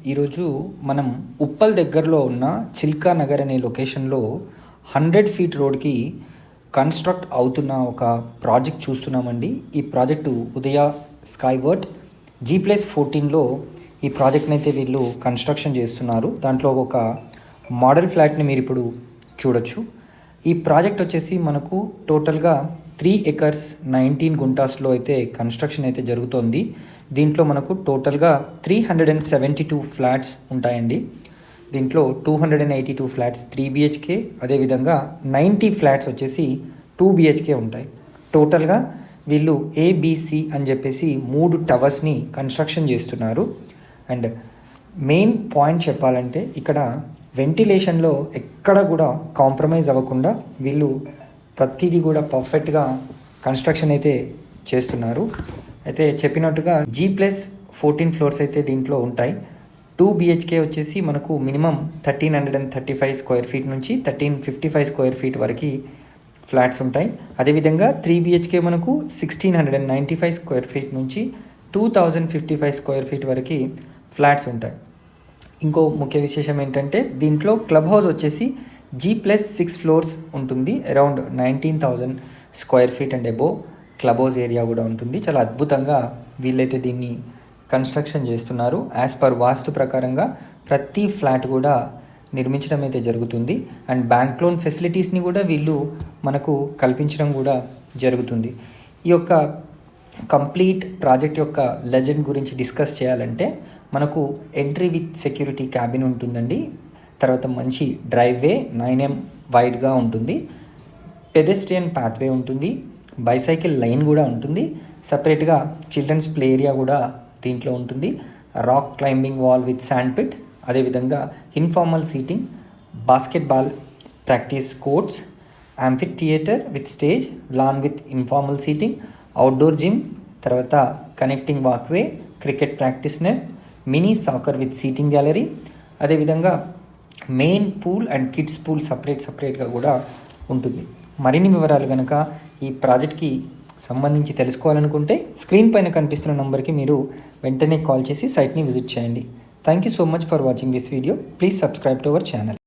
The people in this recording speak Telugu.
ఈరోజు మనం ఉప్పల్ దగ్గరలో ఉన్న చిల్కా నగర్ అనే లొకేషన్లో 100 ఫీట్ రోడ్కి కన్స్ట్రక్ట్ అవుతున్న ఒక ప్రాజెక్ట్ చూస్తున్నామండి. ఈ ప్రాజెక్టు ఉదయ స్కైవర్ట్ G+14లో ఈ ప్రాజెక్ట్ని అయితే వీళ్ళు కన్స్ట్రక్షన్ చేస్తున్నారు. దాంట్లో ఒక మోడల్ ఫ్లాట్ని మీరు ఇప్పుడు చూడొచ్చు. ఈ ప్రాజెక్ట్ వచ్చేసి మనకు టోటల్గా 3 acres 19 గుంటాస్లో అయితే కన్స్ట్రక్షన్ అయితే జరుగుతోంది. దీంట్లో మనకు టోటల్గా 372 ఫ్లాట్స్ ఉంటాయండి. దీంట్లో 282 ఫ్లాట్స్ 3 BHK, అదేవిధంగా 90 ఫ్లాట్స్ వచ్చేసి 2 BHK ఉంటాయి. టోటల్గా వీళ్ళు ABC అని చెప్పేసి 3 టవర్స్ని కన్స్ట్రక్షన్ చేస్తున్నారు. అండ్ మెయిన్ పాయింట్ చెప్పాలంటే ఇక్కడ వెంటిలేషన్లో ఎక్కడ కూడా కాంప్రమైజ్ అవ్వకుండా వీళ్ళు ప్రతిదీ కూడా పర్ఫెక్ట్గా కన్స్ట్రక్షన్ అయితే చేస్తున్నారు. అయితే చెప్పినట్టుగా G+14 ఫ్లోర్స్ అయితే దీంట్లో ఉంటాయి. 2 BHK వచ్చేసి మనకు మినిమం 1335 స్క్వేర్ ఫీట్ నుంచి 1355 స్క్వేర్ ఫీట్ వరకు ఫ్లాట్స్ ఉంటాయి. అదేవిధంగా 3 BHK మనకు 1695 స్క్వేర్ ఫీట్ నుంచి 2055 స్క్వేర్ ఫీట్ వరకు ఫ్లాట్స్ ఉంటాయి. ఇంకో ముఖ్య విశేషం ఏంటంటే దీంట్లో క్లబ్ హౌస్ వచ్చేసి G+6 ఫ్లోర్స్ ఉంటుంది. Around 19,000 square feet and above club house area కూడా ఉంటుంది. చాలా అద్భుతంగా వీళ్ళైతే దీన్ని కన్స్ట్రక్షన్ చేస్తున్నారు. యాజ్ పర్ వాస్తు ప్రకారంగా ప్రతి ఫ్లాట్ కూడా నిర్మించడం అయితే జరుగుతుంది. అండ్ బ్యాంక్ లోన్ ఫెసిలిటీస్ని కూడా వీళ్ళు మనకు కల్పించడం కూడా జరుగుతుంది. ఈ యొక్క కంప్లీట్ ప్రాజెక్ట్ యొక్క లెజెండ్ గురించి డిస్కస్ చేయాలంటే మనకు ఎంట్రీ విత్ సెక్యూరిటీ క్యాబిన్ ఉంటుందండి. తర్వాత మంచి డ్రైవ్వే 9M వైడ్గా ఉంటుంది. పెడెస్ట్రియన్ పాత్వే ఉంటుంది. బైసైకిల్ లైన్ కూడా ఉంటుంది. సపరేట్గా చిల్డ్రన్స్ ప్లే ఏరియా కూడా దీంట్లో ఉంటుంది. Rock climbing wall with sand pit, అదేవిధంగా informal seating, basketball practice courts, amphi theatre with stage, lawn with informal seating, outdoor gym, తర్వాత connecting walkway, cricket practice net, mini soccer with seating gallery, అదేవిధంగా main pool and kids pool సపరేట్గా కూడా ఉంటుంది. మరిన్ని వివరాలు కనుక ఈ ప్రాజెక్ట్కి సంబంధించి తెలుసుకోవాలనుకుంటే స్క్రీన్ పైన కనిపిస్తున్న నంబర్కి మీరు వెంటనే కాల్ చేసి సైట్ని విజిట్ చేయండి. Thank you so much for watching this video. Please subscribe to our channel.